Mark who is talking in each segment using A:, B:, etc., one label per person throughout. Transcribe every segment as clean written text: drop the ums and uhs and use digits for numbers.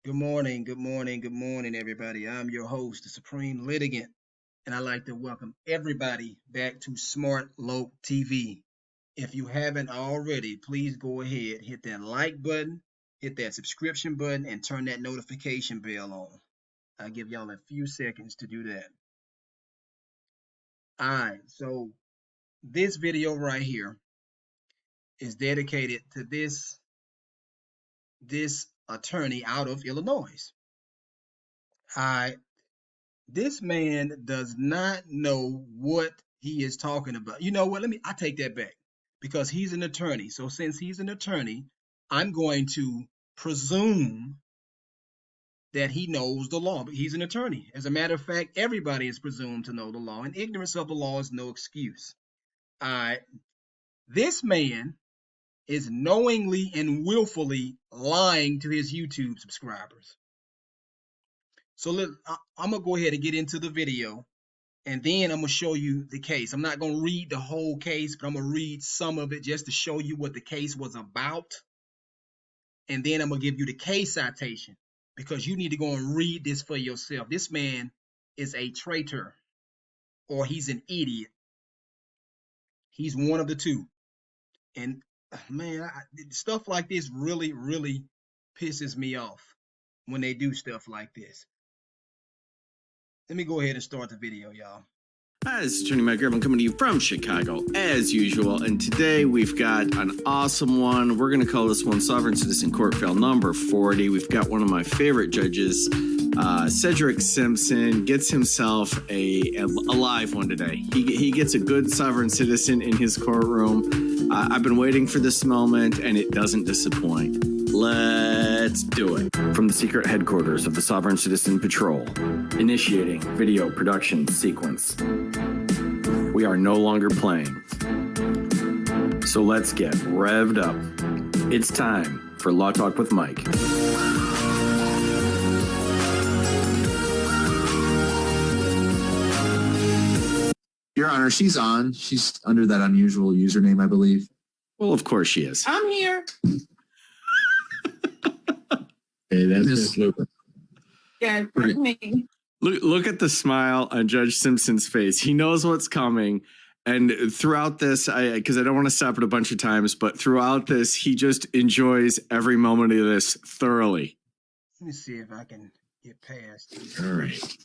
A: Good morning, good morning, good morning, everybody. I'm your host, the Supreme Litigant, and I'd like to welcome everybody back to Smart Loc TV. If you haven't already, please go ahead, hit that like button, hit that subscription button, and turn that notification bell on. I'll give y'all a few seconds to do that. All right, so this video right here is dedicated to this attorney out of Illinois. All right, this man does not know what he is talking about. You know what? I take that back because he's an attorney. So since he's an attorney, I'm going to presume that he knows the law, but he's an attorney. As a matter of fact, everybody is presumed to know the law, and ignorance of the law is no excuse. All right. This man is knowingly and willfully lying to his YouTube subscribers. So I'm going to go ahead and get into the video. And then I'm going to show you the case. I'm not going to read the whole case, but I'm going to read some of it just to show you what the case was about. And then I'm going to give you the case citation because you need to go and read this for yourself. This man is a traitor or he's an idiot. He's one of the two. And man, stuff like this really, really pisses me off when they do stuff like this. Let me go ahead and start the video, y'all.
B: Hi, this is Attorney Mike Griffin coming to you from Chicago, as usual. And today we've got an awesome one. We're going to call this one Sovereign Citizen Court Fail number 40. We've got one of my favorite judges, Cedric Simpson, gets himself a live one today. He gets a good sovereign citizen in his courtroom. I've been waiting for this moment, and it doesn't disappoint. Let's do it. From the secret headquarters of the Sovereign Citizen Patrol, initiating video production sequence. We are no longer playing. So let's get revved up. It's time for Law Talk with Mike.
C: Your Honor, she's on. She's under that unusual username, I believe.
B: Well, of course she is.
D: I'm here.
C: Hey, that's Miss Luper.
D: Yeah, it's me.
B: Look at the smile on Judge Simpson's face. He knows what's coming. And throughout this, because I don't want to stop it a bunch of times, but throughout this, he just enjoys every moment of this thoroughly.
A: Let me see if I can get past it.
C: All right.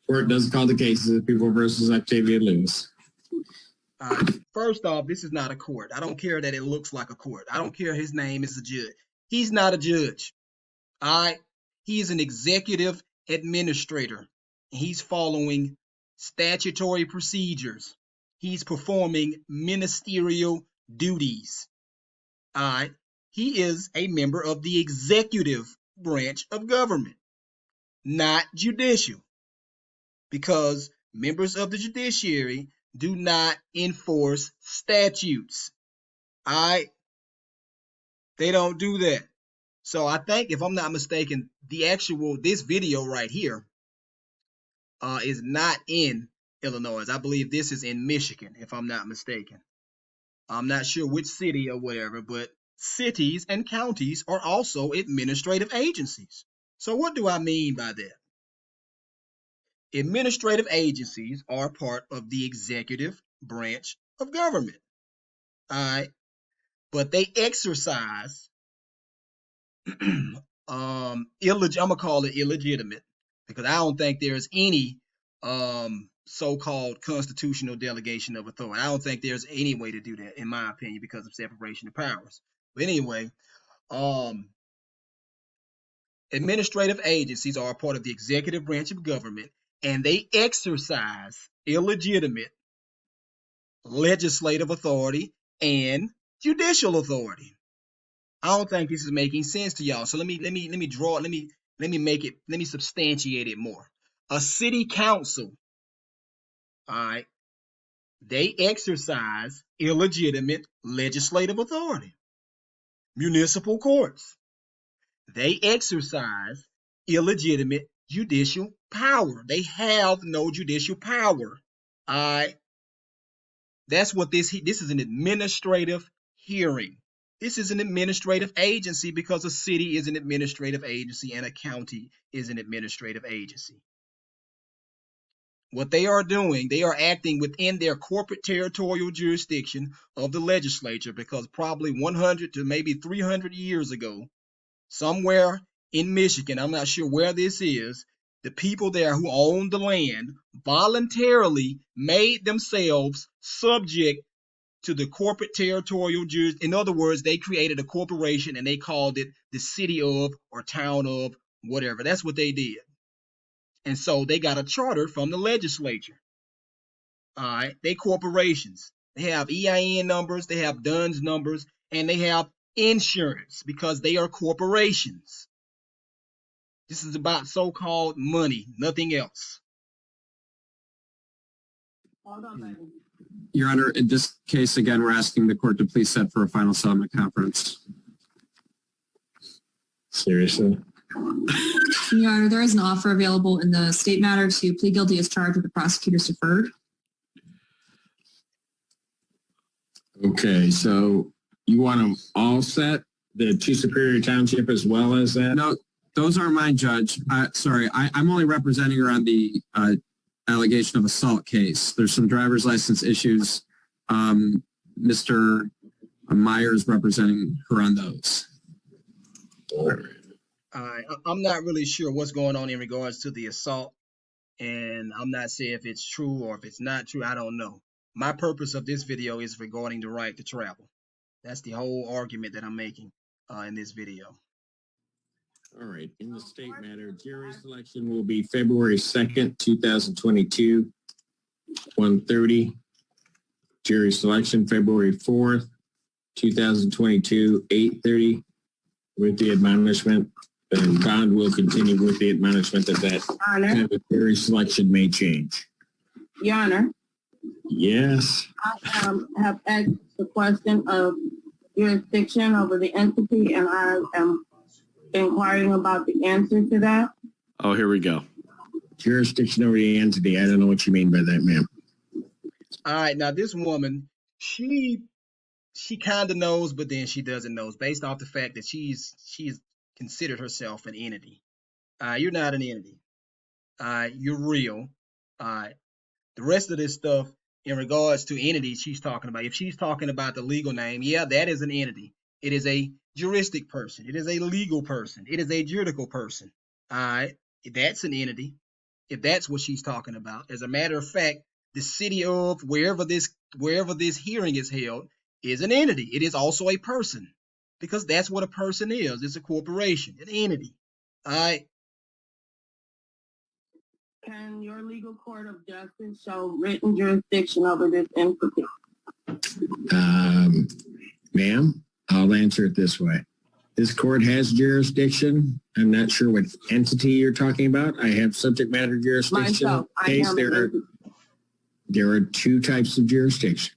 C: Court does call the cases of People versus Octavia Lewis.
A: First off, this is not a court. I don't care that it looks like a court. I don't care his name is a judge. He's not a judge. All right. He is an executive administrator. He's following statutory procedures. He's performing ministerial duties. All right. He is a member of the executive branch of government, not judicial, because members of the judiciary do not enforce statutes. All right. They don't do that. So I think, if I'm not mistaken, this video right here is not in Illinois. I believe this is in Michigan, if I'm not mistaken. I'm not sure which city or whatever, but cities and counties are also administrative agencies. So what do I mean by that? Administrative agencies are part of the executive branch of government. All right. But they exercise I'm gonna call it illegitimate, because I don't think there's any so-called constitutional delegation of authority. I don't think there's any way to do that, in my opinion, because of separation of powers. But anyway, administrative agencies are a part of the executive branch of government, and they exercise illegitimate legislative authority and judicial authority. I don't think this is making sense to y'all. So let me substantiate it more. A city council, all right, they exercise illegitimate legislative authority. Municipal courts, they exercise illegitimate judicial power. They have no judicial power. All right. That's what this is, an administrative hearing. This is an administrative agency because a city is an administrative agency and a county is an administrative agency. What they are doing, they are acting within their corporate territorial jurisdiction of the legislature, because probably 100 to maybe 300 years ago, somewhere in Michigan, I'm not sure where this is, the people there who owned the land voluntarily made themselves subject to the corporate territorial jurisdiction. In other words, they created a corporation and they called it the city of or town of whatever. That's what they did. And so they got a charter from the legislature. All right, they corporations. They have EIN numbers, they have DUNS numbers, and they have insurance because they are corporations. This is about so-called money, nothing else.
D: Hold on, baby.
E: Your Honor, in this case, again, we're asking the court to please set for a final settlement conference.
F: Seriously?
G: Your Honor, there is an offer available in the state matter to plead guilty as charged with the prosecutor's deferred.
F: Okay, so you want them all set? The two Superior Township as well as that?
E: No, those aren't mine, Judge. Sorry, I'm only representing her on the allegation of assault case. There's some driver's license issues. Mr. Myers representing her on those.
A: I'm not really sure what's going on in regards to the assault, and I'm not saying if it's true or if it's not true. I don't know. My purpose of this video is regarding the right to travel. That's the whole argument that I'm making in this video.
F: All right, in the state matter, jury selection will be February 2nd, 2022, 1:30. Jury selection February 4th, 2022, 8:30, with the admonishment. And bond will continue with the admonishment that
D: Honor,
F: jury selection may change.
D: Your Honor,
F: Yes.
D: I have asked the question of jurisdiction over the entity, and I am inquiring about the answer to that.
B: Oh, here we go.
F: Jurisdiction over the entity. I don't know what you mean by that, ma'am.
A: All right, now this woman, she kind of knows, but then she doesn't know, based off the fact that she's considered herself an entity. You're not an entity. You're real. The rest of this stuff in regards to entities she's talking about, if she's talking about the legal name, yeah, that is an entity. It is a juristic person. It is a legal person. It is a juridical person. All right, that's an entity, if that's what she's talking about. As a matter of fact, the city of wherever this hearing is held is an entity. It is also a person, because that's what a person is. It's a corporation, an entity. All right.
D: Can your legal court of justice show written jurisdiction over this entity?
F: Ma'am, I'll answer it this way. This court has jurisdiction. I'm not sure what entity you're talking about. I have subject matter jurisdiction.
D: Myself, I am an entity.
F: There are two types of jurisdiction.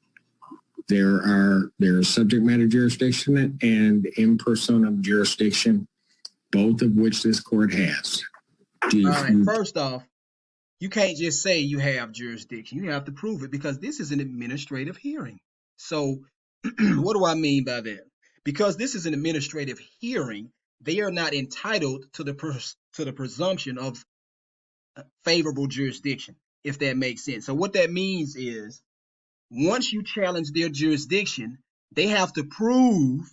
F: There is subject matter jurisdiction and in personam jurisdiction, both of which this court has.
A: All right. First off, you can't just say you have jurisdiction. You have to prove it, because this is an administrative hearing. So what do I mean by that? Because this is an administrative hearing, they are not entitled to the presumption of favorable jurisdiction, if that makes sense. So what that means is, once you challenge their jurisdiction, they have to prove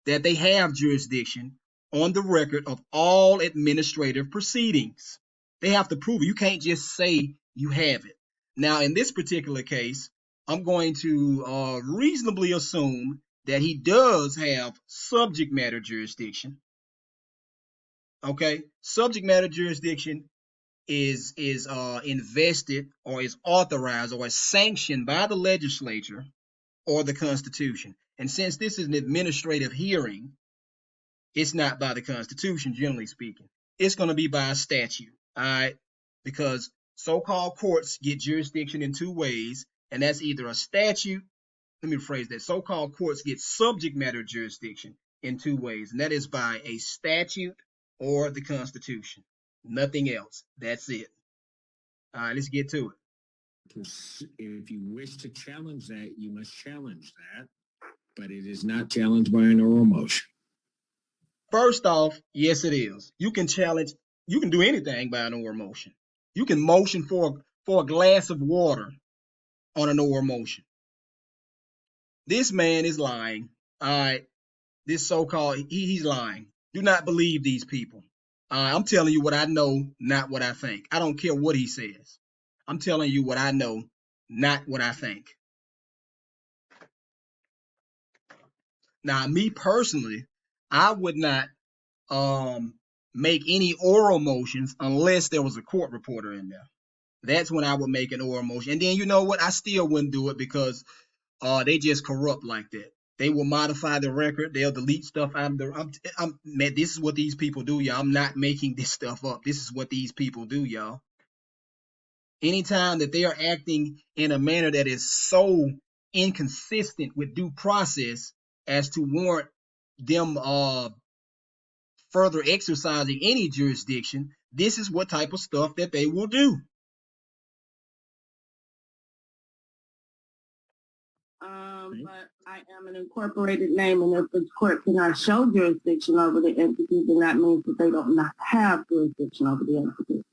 A: that they have jurisdiction on the record of all administrative proceedings. They have to prove it. You can't just say you have it. Now, in this particular case, I'm going to reasonably assume that he does have subject matter jurisdiction. Okay, subject matter jurisdiction is invested or is authorized or is sanctioned by the legislature or the Constitution. And since this is an administrative hearing, it's not by the Constitution, generally speaking. It's going to be by a statute, all right? Because so-called courts get jurisdiction in two ways, and that's either a statute. Let me rephrase that. So-called courts get subject matter jurisdiction in two ways, and that is by a statute or the Constitution. Nothing else. That's it. All right, let's get to it.
F: If you wish to challenge that, you must challenge that. But it is not challenged by an oral motion.
A: First off, yes, it is. You can do anything by an oral motion. You can motion for a glass of water on an oral motion. This man is lying. All right. This so-called, he's lying. Do not believe these people. I'm telling you what I know, not what I think. I don't care what he says. I'm telling you what I know, not what I think. Now, me personally, I would not make any oral motions unless there was a court reporter in there. That's when I would make an oral motion. And then you know what? I still wouldn't do it because they just corrupt like that. They will modify the record. They'll delete stuff out of the. Man, this is what these people do, y'all. I'm not making this stuff up. This is what these people do, y'all. Anytime that they are acting in a manner that is so inconsistent with due process as to warrant them further exercising any jurisdiction, this is what type of stuff that they will do.
D: But I am an incorporated name, and if the court cannot show jurisdiction over the entity, then that means that they don't not have jurisdiction over the entity.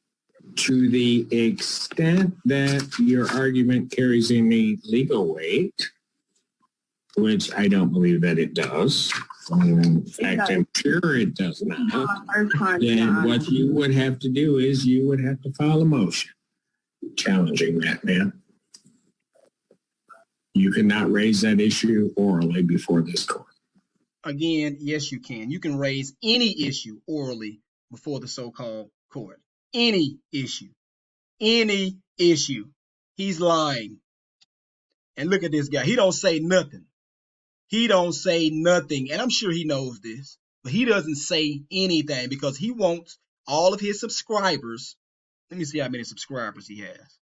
F: To the extent that your argument carries any legal weight, which I don't believe that it does. In fact, I'm sure it does not. Then what you would have to do is you would have to file a motion challenging that, man. You cannot raise that issue orally before this court.
A: Again, yes, you can. You can raise any issue orally before the so-called court. Any issue. Any issue. He's lying. And look at this guy. He don't say nothing. He don't say nothing. And I'm sure he knows this. But he doesn't say anything because he wants all of his subscribers. Let me see how many subscribers he has.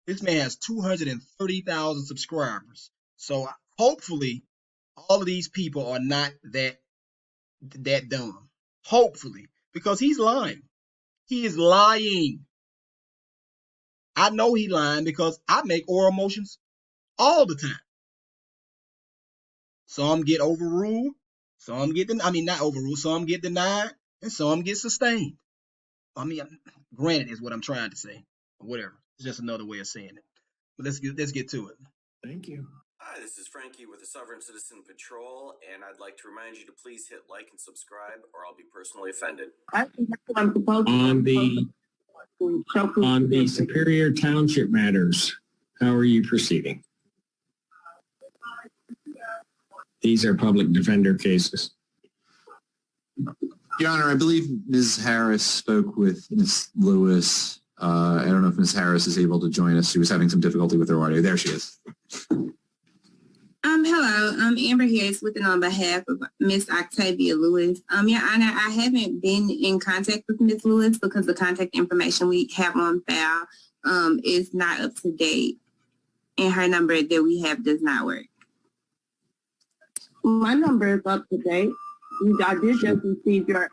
A: This man has 230,000 subscribers. So hopefully all of these people are not that dumb. Hopefully. Because he's lying. He is lying. I know he's lying because I make oral motions all the time. Some get overruled. Some get, not overruled. Some get denied. And some get sustained. Granted is what I'm trying to say. Or whatever. It's just another way of saying it. But let's get to it.
F: Thank you.
B: Hi, this is Frankie with the Sovereign Citizen Patrol, and I'd like to remind you to please hit like and subscribe, or I'll be personally offended.
D: I think that's what I'm supposed to
F: On the Superior Township matters, how are you proceeding? These are public defender cases.
C: Your Honor, I believe Ms. Harris spoke with Ms. Lewis. I don't know if Ms. Harris is able to join us. She was having some difficulty with her audio. There she is.
H: Hello, I'm Amber Harris with and on behalf of Miss Octavia Lewis. Your Honor, I haven't been in contact with Miss Lewis because the contact information we have on file is not up to date, and her number that we have does not work.
D: My number is up to date. I did just receive your...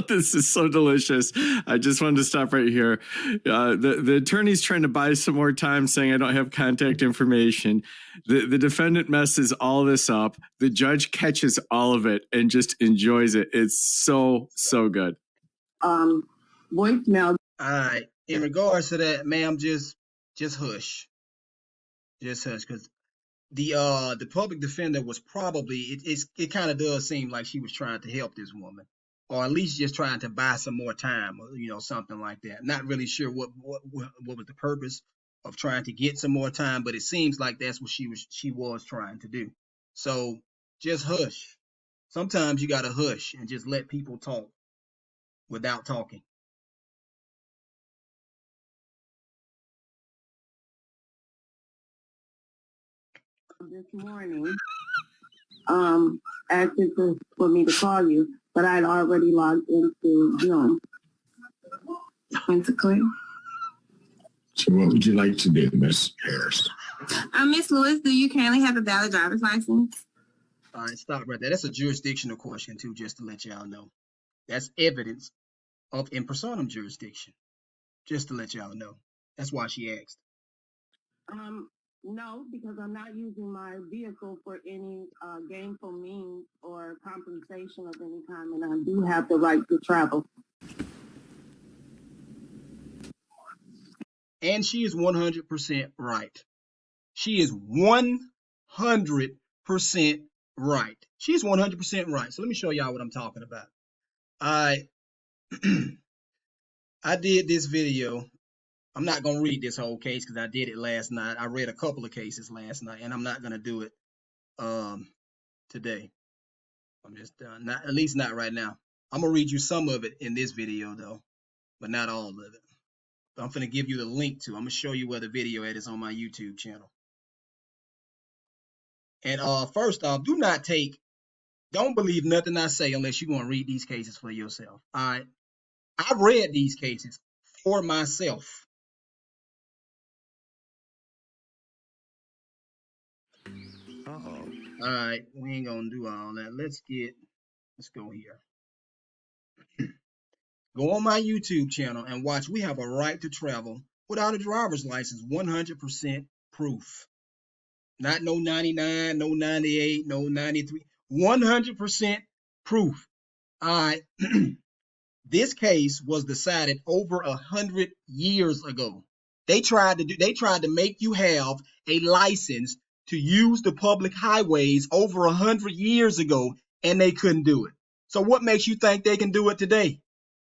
B: This is so delicious. I just wanted to stop right here. The attorney's trying to buy some more time saying I don't have contact information. The defendant messes all this up. The judge catches all of it and just enjoys it. It's so good.
D: Voicemail.
A: All right. In regards to that, ma'am, just hush. Just hush, because the public defender was probably it kind of does seem like she was trying to help this woman, or at least just trying to buy some more time, or something like that. Not really sure what was the purpose of trying to get some more time, but it seems like that's what she was trying to do. So just hush. Sometimes you gotta hush and just let people talk without talking.
D: This morning, asking for me to call you, but I'd already logged into Zoom.
H: Into clear.
F: So what would you like to do, Miss Harris?
H: Miss Lewis, do you currently have a valid driver's license?
A: All right, stop right there. That's a jurisdictional question too, just to let y'all know. That's evidence of in personam jurisdiction. Just to let y'all know. That's why she asked.
D: No, because I'm not using my vehicle for any gainful means or compensation of any kind, and I do have the right to travel.
A: And she is 100% right. She is 100% right. She's 100% right. So let me show y'all what I'm talking about. I did this video. I'm not going to read this whole case because I did it last night. I read a couple of cases last night, and I'm not going to do it today. I'm just done. Not, at least not right now. I'm going to read you some of it in this video, though, but not all of it. But I'm going to give you the link to. I'm going to show you where the video is on my YouTube channel. And first off, don't believe nothing I say unless you want to read these cases for yourself. All right. I've read these cases for myself. All right. We ain't going to do all that. Let's go here. Go on my YouTube channel and watch. We have a right to travel without a driver's license, 100% proof. Not no 99, no 98, no 93, 100% proof. All right. This case was decided over 100 years ago. They tried to make you have a license to use the public highways over 100 years ago, and they couldn't do it. So what makes you think they can do it today?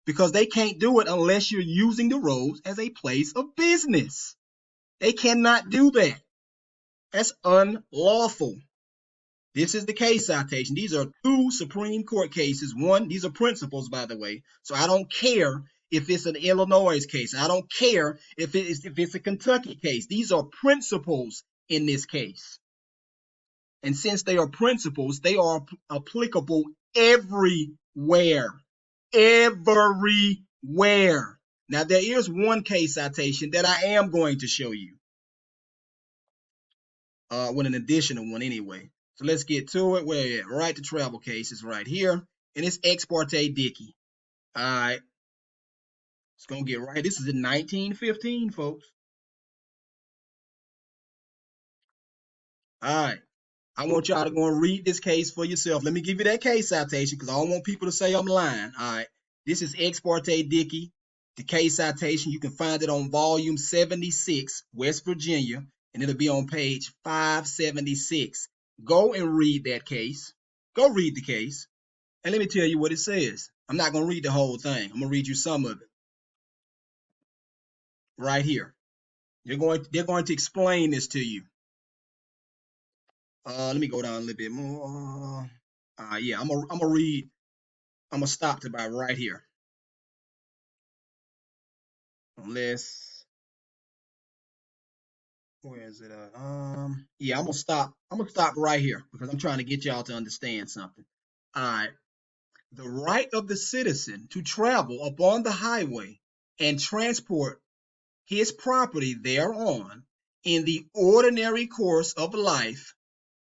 A: Because they can't do it unless you're using the roads as a place of business. They cannot do that. That's unlawful. This is the case citation. These are two Supreme Court cases. These are principles, by the way. So I don't care if it's an Illinois case. I don't care if it's a Kentucky case. These are principles in this case. And since they are principles, they are applicable everywhere. Everywhere. Now, there is one case citation that I am going to show you. With an additional one anyway. So let's get to it. Where at? Right to travel case is right here. And it's ex parte Dickey. All right. It's going to get right. This is in 1915, folks. All right. I want y'all to go and read this case for yourself. Let me give you that case citation because I don't want people to say I'm lying. All right. This is ex parte Dickey. The case citation, you can find it on volume 76, West Virginia, and it'll be on page 576. Go and read that case. Go read the case. And let me tell you what it says. I'm not going to read the whole thing. I'm going to read you some of it. Right here. They're going to explain this to you. Let me go down a little bit more. Yeah, I'm going to read. I'm going to stop to about right here. Unless, where is it? Yeah, I'm going to stop. I'm going to stop right here because I'm trying to get y'all to understand something. All right. The right of the citizen to travel upon the highway and transport his property thereon in the ordinary course of life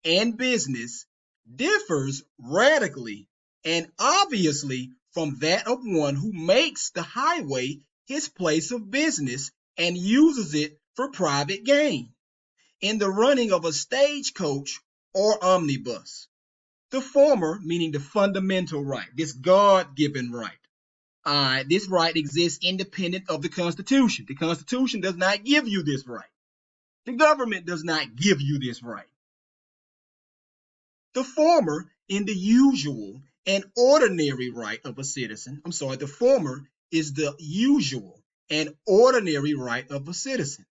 A: and business differs radically and obviously from that of one who makes the highway his place of business and uses it for private gain in the running of a stagecoach or omnibus. The former, meaning the fundamental right, this God-given right. This right exists independent of the Constitution. The Constitution does not give you this right. The government does not give you this right. The former in the usual and ordinary right of a citizen. The former is the usual and ordinary right of a citizen.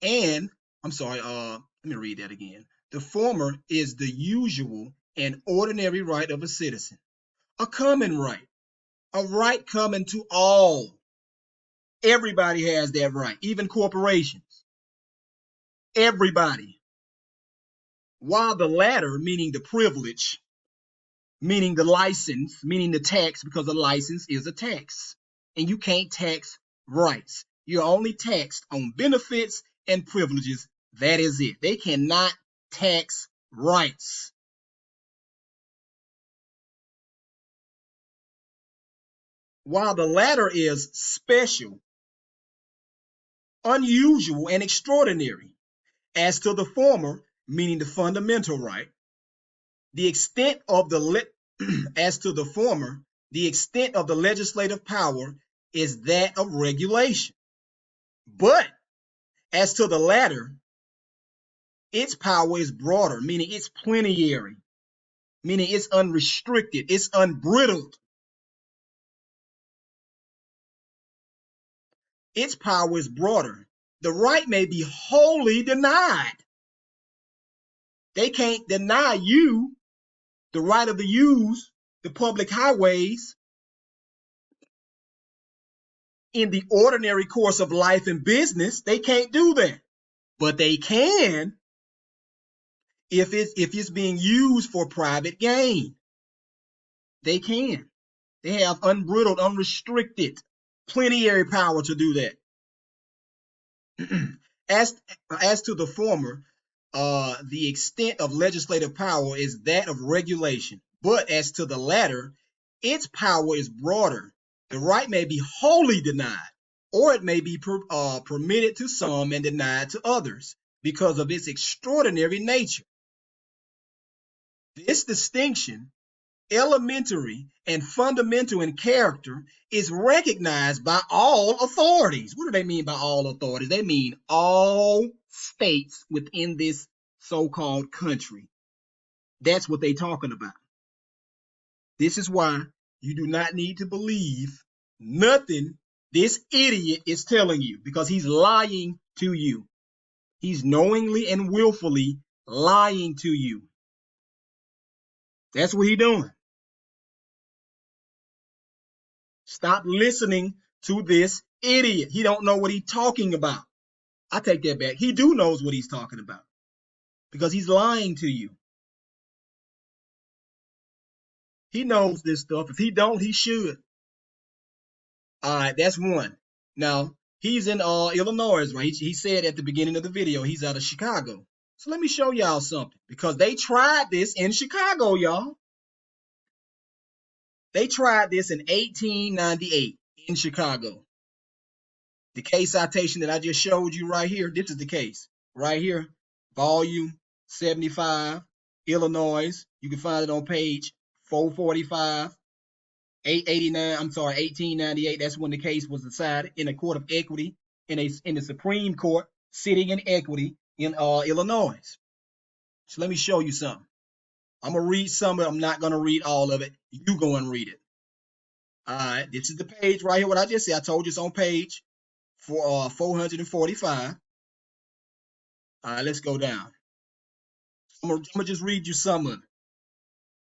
A: And, let me read that again. The former is the usual and ordinary right of a citizen. A common right. A right common to all. Everybody has that right, even corporations. Everybody. While the latter, meaning the privilege, meaning the license, meaning the tax, because a license is a tax. And you can't tax rights. You're only taxed on benefits and privileges. That is it. They cannot tax rights. While the latter is special, unusual, and extraordinary. As to the former, meaning the fundamental right, the extent of the as to the former, the extent of the legislative power is that of regulation. But as to the latter, its power is broader, meaning it's plenary, meaning it's unrestricted, it's unbridled. Its power is broader. The right may be wholly denied. They can't deny you the right of the use the public highways in the ordinary course of life and business. They can't do that. But they can if it's being used for private gain. They can. They have unbridled, unrestricted, plenary power to do that. As to the former, the extent of legislative power is that of regulation. But as to the latter, its power is broader. The right may be wholly denied, or it may be permitted to some and denied to others because of its extraordinary nature. This distinction, elementary and fundamental in character, is recognized by all authorities. What do they mean by all authorities? They mean all states within this so-called country. That's what they're talking about. This is why you do not need to believe nothing this idiot is telling you, because he's lying to you. He's knowingly and willfully lying to you. That's what he's doing. Stop listening to this idiot. He don't know what he's talking about. I take that back. He do knows what he's talking about, because he's lying to you. He knows this stuff. If he don't, he should. All right, that's one. Now, he's in Illinois, right? He said at the beginning of the video, he's out of Chicago. So let me show y'all something, because they tried this in Chicago, y'all. They tried this in 1898 in Chicago. The case citation that I just showed you right here, this is the case. Right here, volume 75, Illinois. You can find it on page 445. 1898. That's when the case was decided in a court of equity, in the Supreme Court, sitting in equity in Illinois. So let me show you something. I'm gonna read some of it. I'm not gonna read all of it. You go and read it. All right, this is the page right here. What I just said, I told you it's on page 445. All right, let's go down. I'm gonna just read you some of it.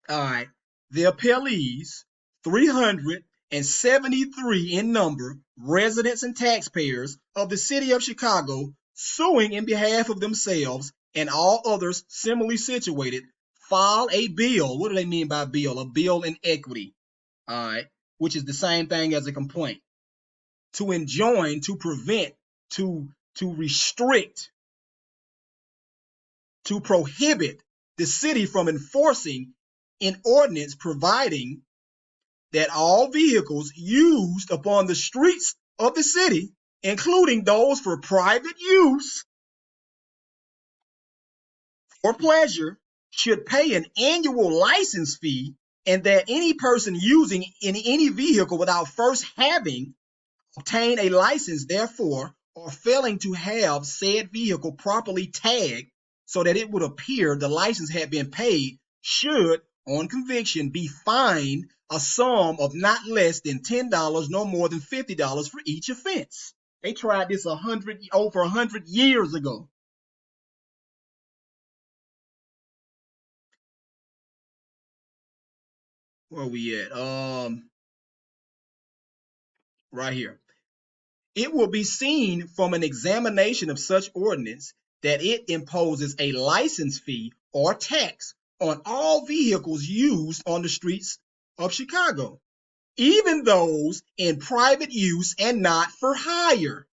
A: All right, the appellees, 373 in number, residents and taxpayers of the city of Chicago, suing in behalf of themselves and all others similarly situated, file a bill. What do they mean by bill? A bill in equity, all right, which is the same thing as a complaint, to enjoin, to prevent, to restrict, to prohibit the city from enforcing an ordinance providing that all vehicles used upon the streets of the city, including those for private use or pleasure, should pay an annual license fee, and that any person using in any vehicle without first having obtained a license therefore, or failing to have said vehicle properly tagged so that it would appear the license had been paid, should, on conviction, be fined a sum of not less than $10, no more than $50 for each offense. They tried this over 100 years ago. Where are we at? Right here. It will be seen from an examination of such ordinance that it imposes a license fee or tax on all vehicles used on the streets of Chicago, even those in private use and not for hire.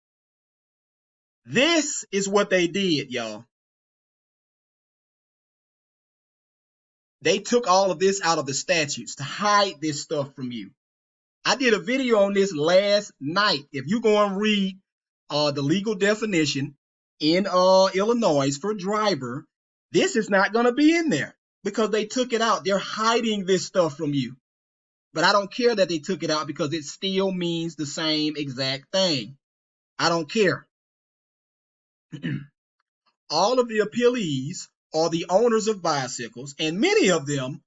A: This is what they did, y'all. They took all of this out of the statutes to hide this stuff from you. I did a video on this last night. If you go and read the legal definition in Illinois for driver, this is not going to be in there because they took it out. They're hiding this stuff from you. But I don't care that they took it out because it still means the same exact thing. I don't care. All of the appealees are the owners of bicycles, and many of them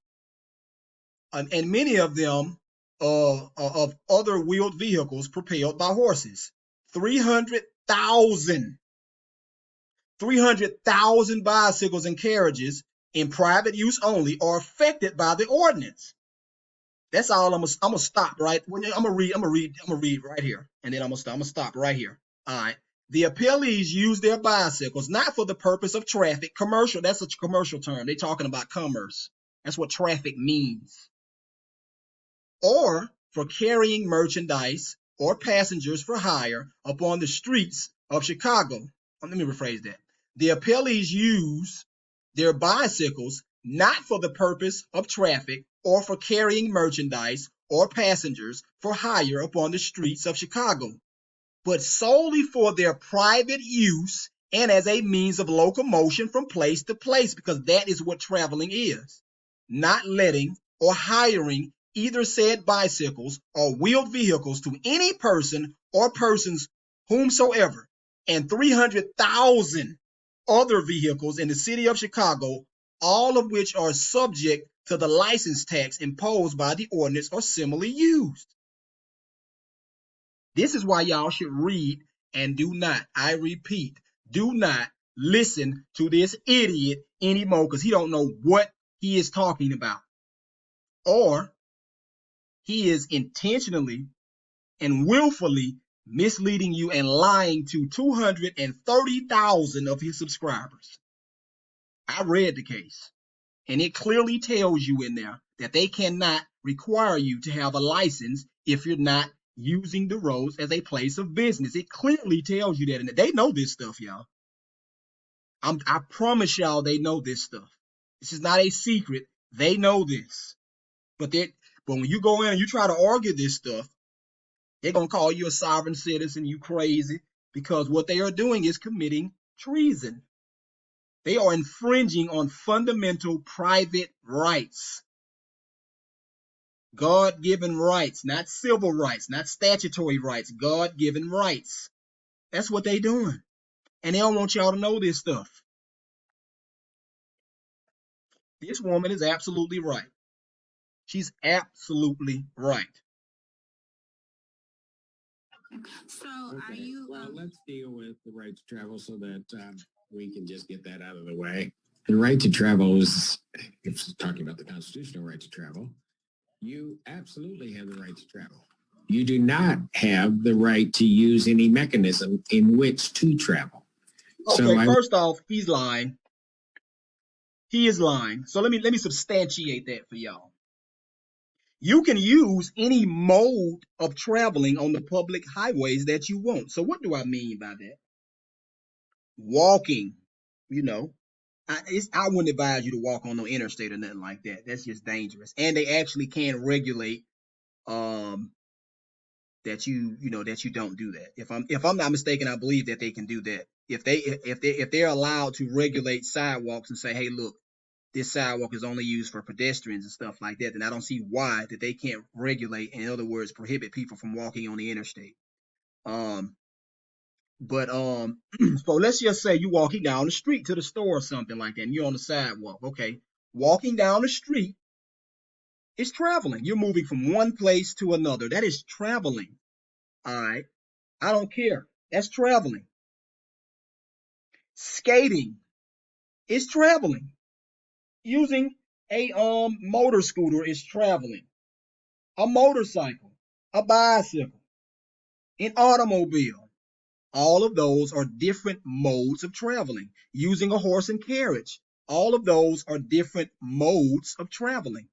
A: of other wheeled vehicles propelled by horses. 300,000 bicycles and carriages in private use only are affected by the ordinance. That's all. I'm gonna stop right. I'm gonna read right here, and then I'm gonna stop right here. All right. The appellees use their bicycles not for the purpose of traffic, commercial. That's a commercial term. They're talking about commerce. That's what traffic means. Or for carrying merchandise or passengers for hire upon the streets of Chicago. Let me rephrase that. The appellees use their bicycles not for the purpose of traffic or for carrying merchandise or passengers for hire upon the streets of Chicago, but solely for their private use and as a means of locomotion from place to place, because that is what traveling is. Not letting or hiring either said bicycles or wheeled vehicles to any person or persons whomsoever, and 300,000 other vehicles in the city of Chicago, all of which are subject to the license tax imposed by the ordinance or similarly used. This is why y'all should read and do not, I repeat, do not listen to this idiot anymore because he don't know what he is talking about. Or he is intentionally and willfully misleading you and lying to 230,000 of his subscribers. I read the case, and it clearly tells you in there that they cannot require you to have a license if you're not using the roads as a place of business. It clearly tells you that, and they know this stuff, y'all. I promise y'all they know this stuff. This is not a secret. They know this. But when you go in and you try to argue this stuff, they're going to call you a sovereign citizen, you crazy, because what they are doing is committing treason. They are infringing on fundamental private rights. God-given rights, not civil rights, not statutory rights, God-given rights. That's what they're doing. And they don't want y'all to know this stuff. This woman is absolutely right. She's absolutely right.
H: So
F: Okay.
H: are you?
F: Well, let's deal with the right to travel so that we can just get that out of the way. The right to travel is, if talking about the constitutional right to travel, you absolutely have the right to travel. You do not have the right to use any mechanism in which to travel.
A: Okay, first off, he's lying. He is lying. So let me substantiate that for y'all. You can use any mode of traveling on the public highways that you want. So what do I mean by that? Walking, I wouldn't advise you to walk on no interstate or nothing like that. That's just dangerous. And they actually can regulate that you don't do that. If I'm not mistaken, I believe that they can do that. If they're allowed to regulate sidewalks and say, hey, look, this sidewalk is only used for pedestrians and stuff like that, then I don't see why that they can't regulate, in other words, prohibit people from walking on the interstate. So let's just say you're walking down the street to the store or something like that, and you're on the sidewalk. Okay, walking down the street is traveling. You're moving from one place to another. That is traveling. All right, I don't care. That's traveling. Skating is traveling. Using a motor scooter is traveling. A motorcycle, a bicycle, an automobile. All of those are different modes of traveling. Using a horse and carriage. All of those are different modes of traveling.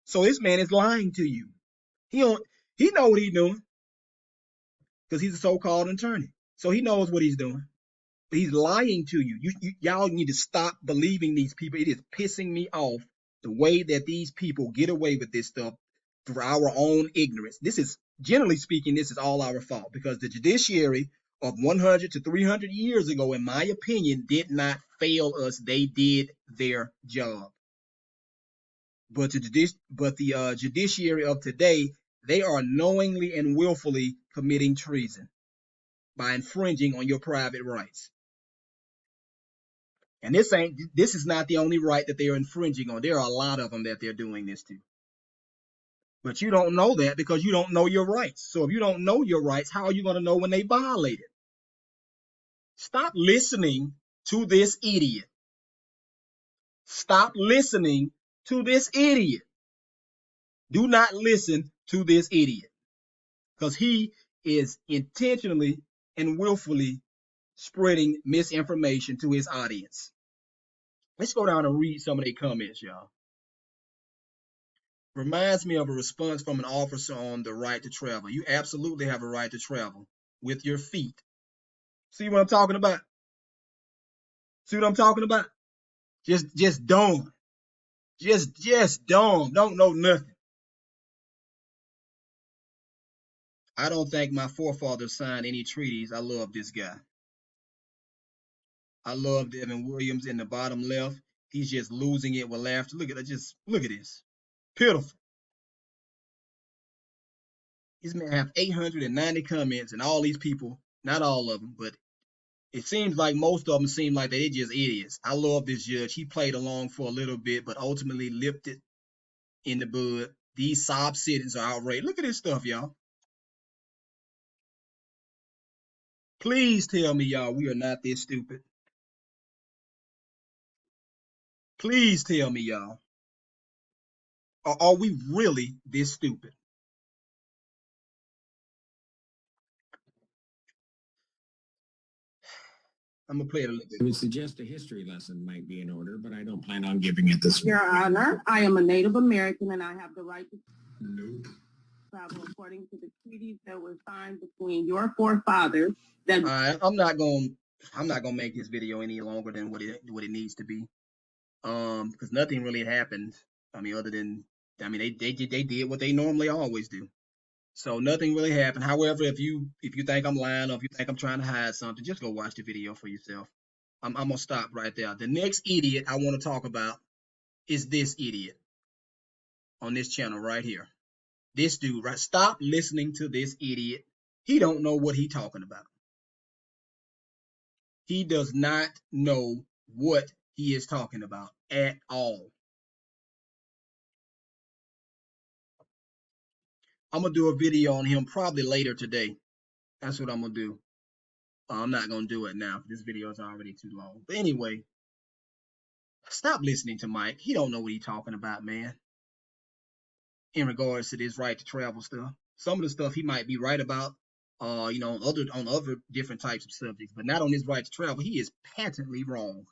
A: So this man is lying to you. He know what he's doing because he's a so-called attorney. So he knows what he's doing. But he's lying to you. Y'all need to stop believing these people. It is pissing me off the way that these people get away with this stuff through our own ignorance. This is, generally speaking, this is all our fault because the judiciary of 100 to 300 years ago, in my opinion, did not fail us. They did their job. But the judiciary of today, they are knowingly and willfully committing treason by infringing on your private rights. And this is not the only right that they are infringing on. There are a lot of them that they're doing this to. But you don't know that because you don't know your rights. So if you don't know your rights, how are you going to know when they violate it? Stop listening to this idiot. Stop listening to this idiot. Do not listen to this idiot because he is intentionally and willfully spreading misinformation to his audience. Let's go down and read some of their comments, y'all. Reminds me of a response from an officer on the right to travel. You absolutely have a right to travel with your feet. See what I'm talking about? See what I'm talking about? Just dumb. Just dumb. Don't know nothing. I don't think my forefathers signed any treaties. I love this guy. I love Devin Williams in the bottom left. He's just losing it with laughter. Look at this. Pitiful. He's going to have 890 comments, and all these people, not all of them, but it seems like most of them seem like they're just idiots. I love this judge. He played along for a little bit, but ultimately lipped it in the bud. These sob sittings are outrageous. Look at this stuff, y'all. Please tell me, y'all, we are not this stupid. Please tell me, y'all. Or are we really this stupid? I'm going to play it a little bit.
F: I would suggest a history lesson might be in order, but I don't plan on giving it this
D: Your
F: morning.
D: Honor, I am a Native American and I have the right to
F: Nope.
D: travel according to the treaties that were signed between your forefathers. That
A: I'm not gonna make this video any longer than what it needs to be. Because nothing really happened. I mean, they did what they normally always do. So nothing really happened. However, if you think I'm lying or if you think I'm trying to hide something, just go watch the video for yourself. I'm gonna stop right there. The next idiot I want to talk about is this idiot on this channel right here. This dude, right? Stop listening to this idiot. He don't know what he talking about. He does not know what he is talking about at all. I'm gonna do a video on him probably later today. That's what I'm gonna do. I'm not gonna do it now. This video is already too long. But anyway, stop listening to Mike. He don't know what he's talking about, man. In regards to this right to travel stuff, some of the stuff he might be right about, on other different types of subjects, but not on his right to travel. He is patently wrong.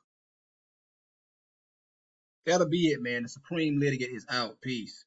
A: That'll be it, man. The Supreme Litigant is out. Peace.